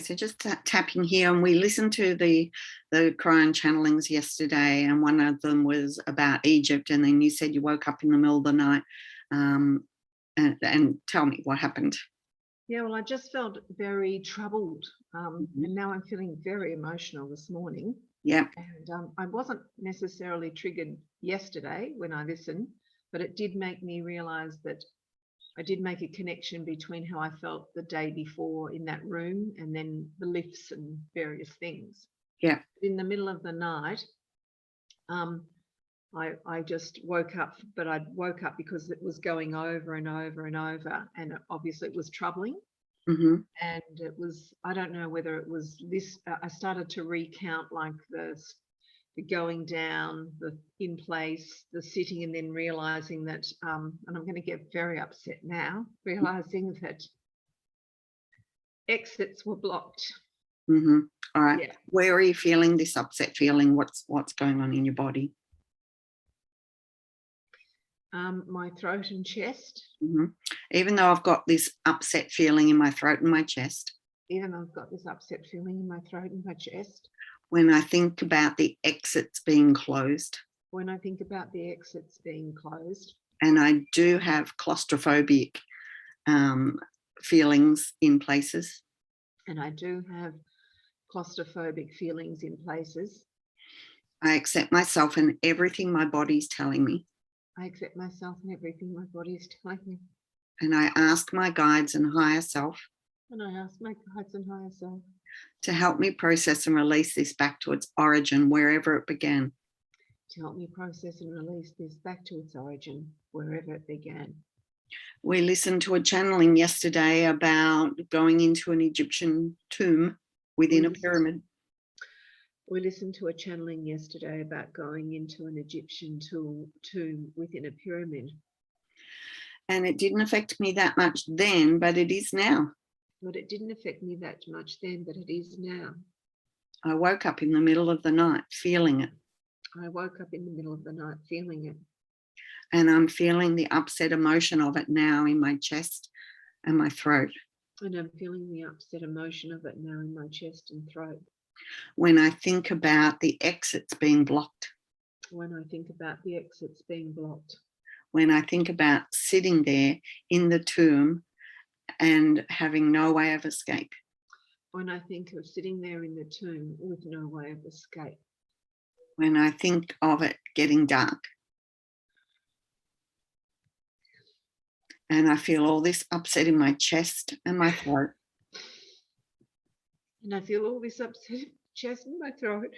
so just tapping here, and we listened to the Quran channelings yesterday, and one of them was about Egypt, and then you said you woke up in the middle of the night, and tell me what happened. Yeah, well, I just felt very troubled, and now I'm feeling very emotional this morning. Yeah. And I wasn't necessarily triggered yesterday when I listened, but it did make me realise that I did make a connection between how I felt the day before in that room and then the lifts and various things. Yeah. In the middle of the night, I just woke up, but I woke up because it was going over and over and over, and obviously it was troubling. Mm-hmm. And it was, I don't know whether it was this, I started to recount like the going down, the in place, the sitting, and then realizing that, and I'm going to get very upset now, realizing that exits were blocked. Mm-hmm. All right. Yeah. Where are you feeling this upset feeling? What's going on in your body? My throat and chest. Mm-hmm. Even though I've got this upset feeling in my throat and my chest. Even though I've got this upset feeling in my throat and my chest. When I think about the exits being closed. When I think about the exits being closed. And I do have claustrophobic feelings in places. And I do have claustrophobic feelings in places. I accept myself and everything my body's telling me. I accept myself and everything my body is telling me. And I ask my guides and higher self. And I ask my guides and higher self. To help me process and release this back to its origin, wherever it began. To help me process and release this back to its origin, wherever it began. We listened to a channeling yesterday about going into an Egyptian tomb within a pyramid. We listened to a channeling yesterday about going into an Egyptian tomb within a pyramid. And it didn't affect me that much then, but it is now. But it didn't affect me that much then, but it is now. I woke up in the middle of the night feeling it. I woke up in the middle of the night feeling it. And I'm feeling the upset emotion of it now in my chest and my throat. And I'm feeling the upset emotion of it now in my chest and throat. When I think about the exits being blocked. When I think about the exits being blocked. When I think about sitting there in the tomb and having no way of escape. When I think of sitting there in the tomb with no way of escape. When I think of it getting dark. And I feel all this upset in my chest and my throat. And I feel all this upset in my chest and my throat.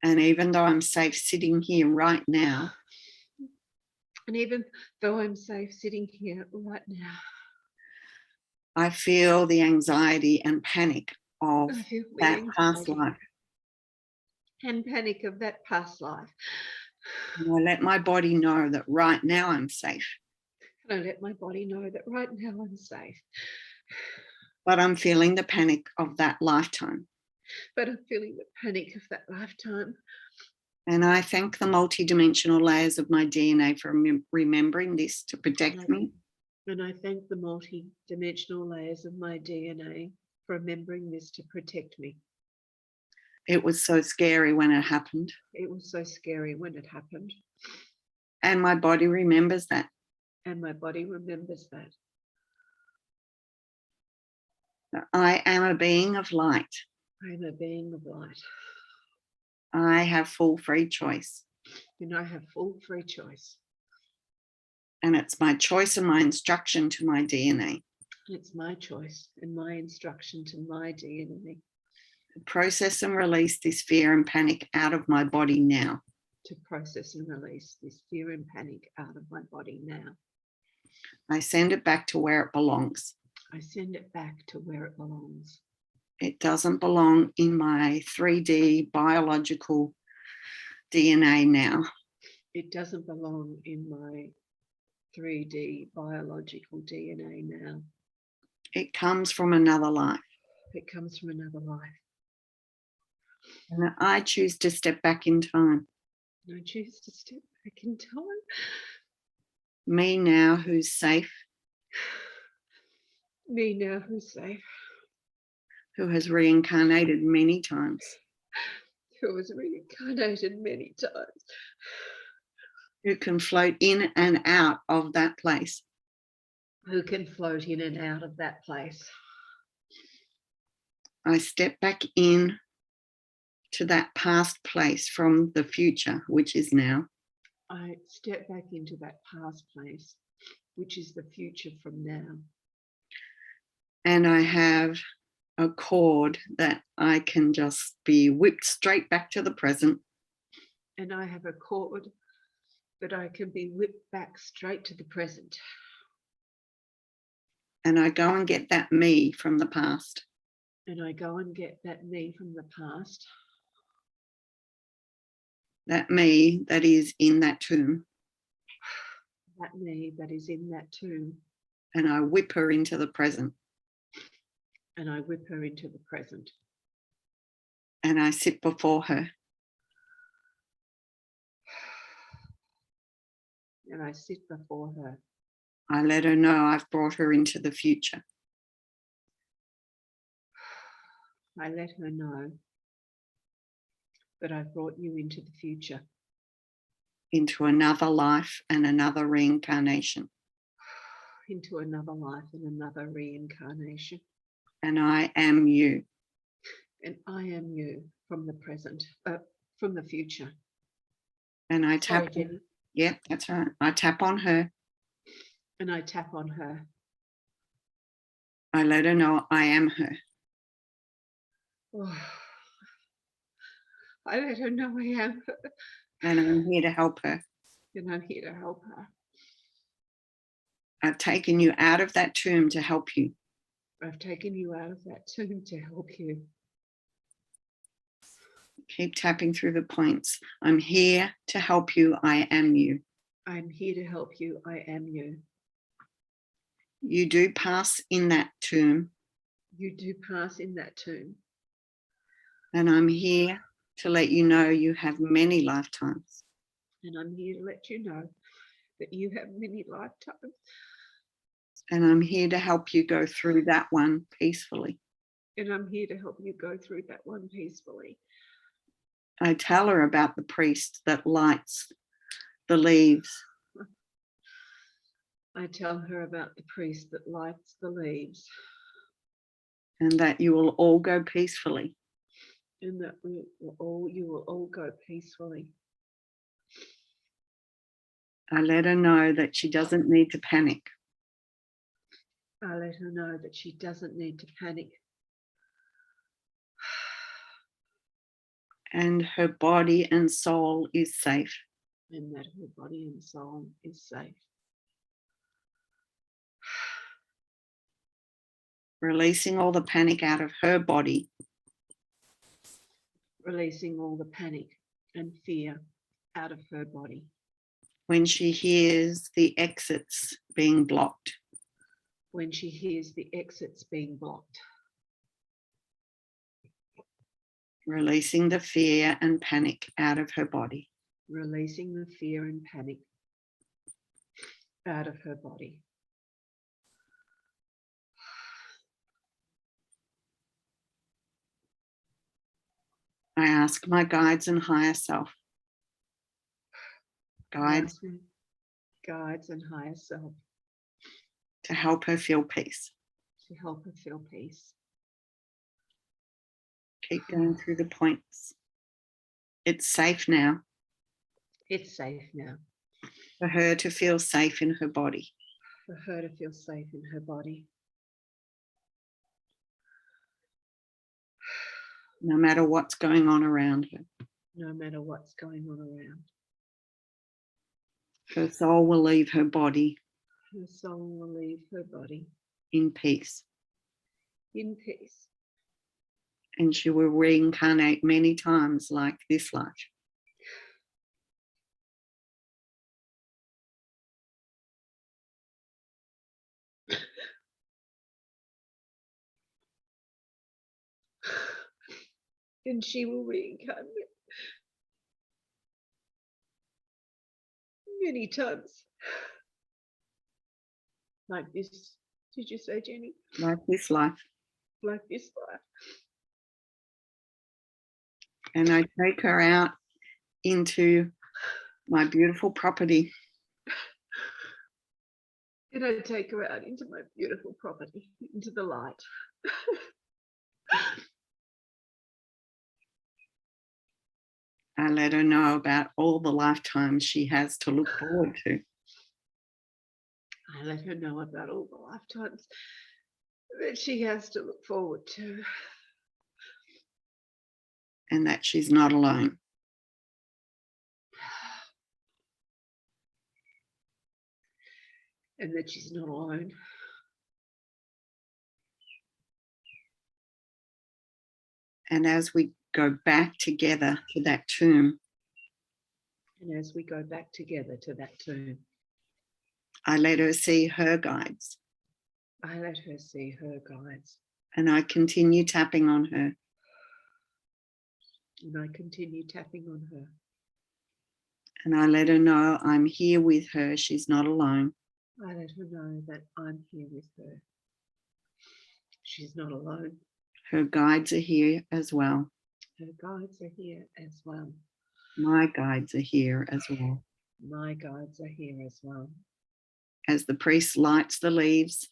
And even though I'm safe sitting here right now. And even though I'm safe sitting here right now. I feel the anxiety and panic of that past life. And panic of that past life. And I let my body know that right now I'm safe. And I let my body know that right now I'm safe. But I'm feeling the panic of that lifetime. But I'm feeling the panic of that lifetime. And I thank the multidimensional layers of my DNA for remembering this to protect me. And I thank the multi-dimensional layers of my DNA for remembering this to protect me. It was so scary when it happened. It was so scary when it happened. And my body remembers that. And my body remembers that. I am a being of light. I am a being of light. I have full free choice. And I have full free choice. And it's my choice and my instruction to my DNA. It's my choice and my instruction to my DNA. To process and release this fear and panic out of my body now. To process and release this fear and panic out of my body now. I send it back to where it belongs. I send it back to where it belongs. It doesn't belong in my 3D biological DNA now. It doesn't belong in my 3D biological DNA now. It comes from another life. It comes from another life. And I choose to step back in time. And I choose to step back in time. Me now who's safe. Me now who's safe. who has reincarnated many times, who was reincarnated many times, who can float in and out of that place. who can float in and out of that place. I step back in to that past place from the future, which is now. I step back into that past place, which is the future from now. And I have a cord that I can just be whipped straight back to the present. And I have a cord that I can be whipped back straight to the present. And I go and get that me from the past. And I go and get that me from the past. That me that is in that tomb. That me that is in that tomb. And I whip her into the present. And I whip her into the present. And I sit before her. And I sit before her. I let her know I've brought her into the future. I let her know that I've brought you into the future. Into another life and another reincarnation. Into another life and another reincarnation. And I am you. And I am you from the present, from the future. And I tap. Sorry, Jenny. Yeah, that's right. I tap on her. And I tap on her. I let her know I am her. Oh, I let her know I am her. And I'm here to help her. And I'm here to help her. I've taken you out of that tomb to help you. I've taken you out of that tomb to help you. Keep tapping through the points. I'm here to help you. I am you. I'm here to help you. I am you. You do pass in that tomb. You do pass in that tomb. And I'm here to let you know you have many lifetimes. And I'm here to let you know that you have many lifetimes. And I'm here to help you go through that one peacefully. And I'm here to help you go through that one peacefully. I tell her about the priest that lights the leaves. I tell her about the priest that lights the leaves. And that you will all go peacefully. And that you will all go peacefully. I let her know that she doesn't need to panic. I let her know that she doesn't need to panic. And her body and soul is safe. And that her body and soul is safe. Releasing all the panic out of her body. Releasing all the panic and fear out of her body. When she hears the exits being blocked. When she hears the exits being blocked. Releasing the fear and panic out of her body. Releasing the fear and panic out of her body. I ask my guides and higher self. Guides and higher self. To help her feel peace. To help her feel peace. Keep going through the points. It's safe now. It's safe now. For her to feel safe in her body. For her to feel safe in her body. No matter what's going on around her. No matter what's going on around. Her soul will leave her body. Her soul will leave her body. In peace. In peace. And she will reincarnate many times like this life. And she will reincarnate many times. Like this, did you say, Jenny? Like this life. like this life. And I take her out into my beautiful property. And I take her out into my beautiful property, into the light. I let her know about all the lifetimes she has to look forward to. I let her know about all the lifetimes that she has to look forward to. And that she's not alone. And that she's not alone. And as we go back together to that tomb, and as we go back together to that tomb, I let her see her guides. I let her see her guides. And I continue tapping on her. And I continue tapping on her. And I let her know I'm here with her. She's not alone. I let her know that I'm here with her. She's not alone. Her guides are here as well. Her guides are here as well. My guides are here as well. My guides are here as well. As the priest lights the leaves.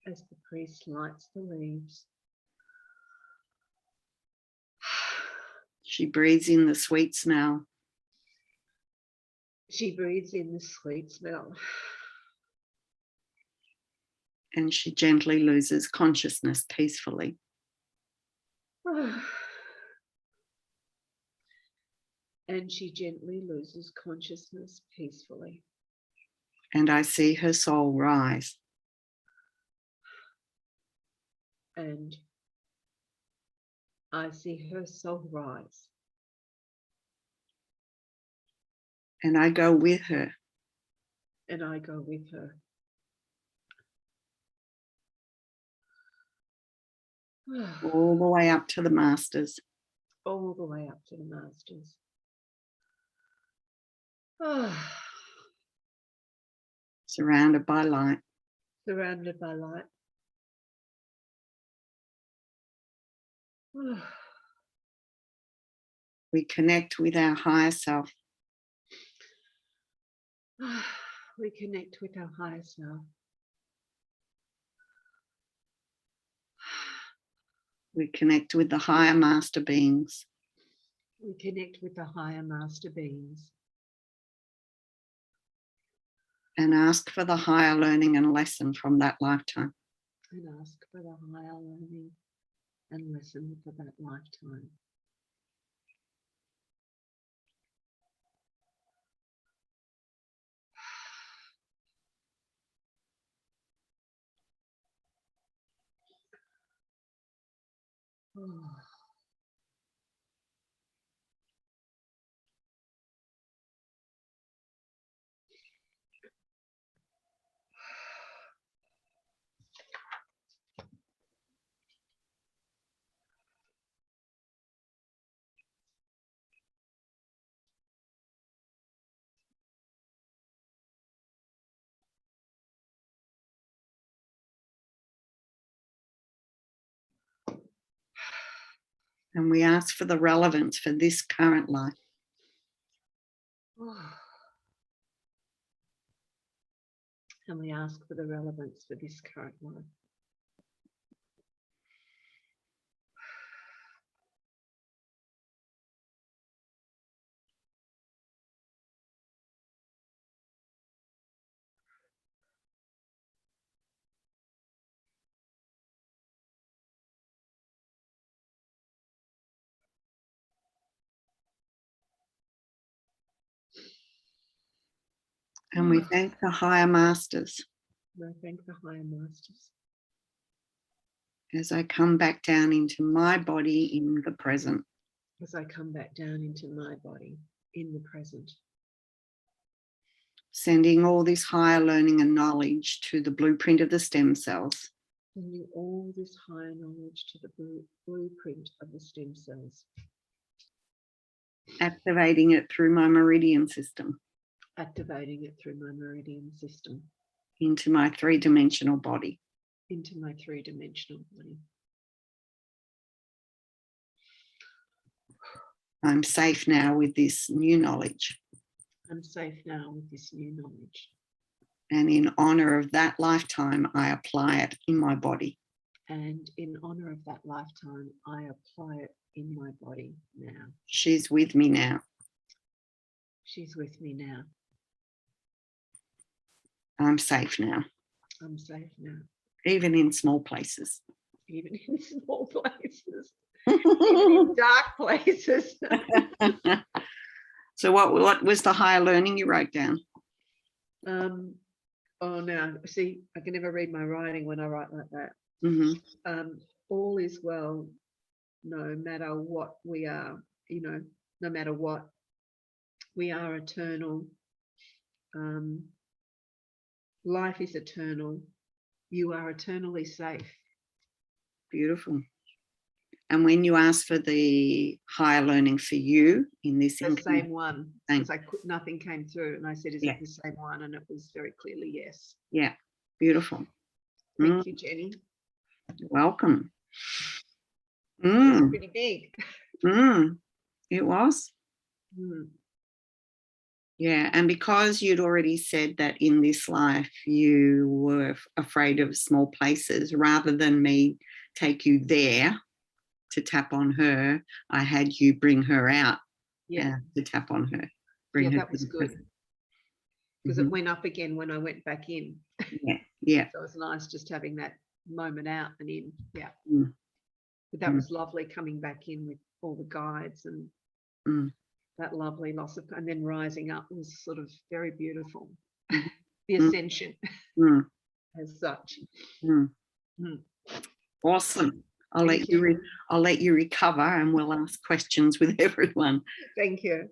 As the priest lights the leaves. She breathes in the sweet smell. She breathes in the sweet smell. And she gently loses consciousness peacefully. And she gently loses consciousness peacefully. And I see her soul rise. And I see her soul rise. And I go with her. And I go with her. All the way up to the masters. All the way up to the masters. Surrounded by light. Surrounded by light. We connect with our higher self. We connect with our higher self. We connect with the higher master beings. We connect with the higher master beings. And ask for the higher learning and lesson from that lifetime. And ask for the higher learning and lesson for that lifetime. And we ask for the relevance for this current life. And we ask for the relevance for this current life. And we thank the higher masters. And I thank the higher masters. As I come back down into my body in the present. As I come back down into my body in the present. Sending all this higher learning and knowledge to the blueprint of the stem cells. Sending all this higher knowledge to the blueprint of the stem cells. Activating it through my meridian system. Activating it through my meridian system. Into my three-dimensional body. Into my three-dimensional body. I'm safe now with this new knowledge. I'm safe now with this new knowledge. And in honor of that lifetime, I apply it in my body. And in honor of that lifetime, I apply it in my body now. She's with me now. She's with me now. I'm safe now. I'm safe now. Even in small places. Even in small places. Even in dark places. So what was the higher learning you wrote down? Oh, no. See, I can never read my writing when I write like that. Mm-hmm. All is well, no matter what we are, no matter what. We are eternal. Life is eternal. You are eternally safe. Beautiful. And when you asked for the higher learning for you in this, the same one, because nothing came through, and I said, "Is it the same one?" And it was very clearly yes. Yeah, beautiful. Thank you, Jenny. You're welcome. It's pretty big. It was. Yeah, and because you'd already said that in this life you were afraid of small places, rather than me take you there to tap on her, I had you bring her out to tap on her. Bring her. That was good. Because it went up again when I went back in. Yeah. So it was nice just having that moment out and in. Yeah. Mm. But that was lovely coming back in with all the guides and that lovely loss of, and then rising up was sort of very beautiful. The ascension as such. Awesome. I'll let you recover, and we'll ask questions with everyone. Thank you.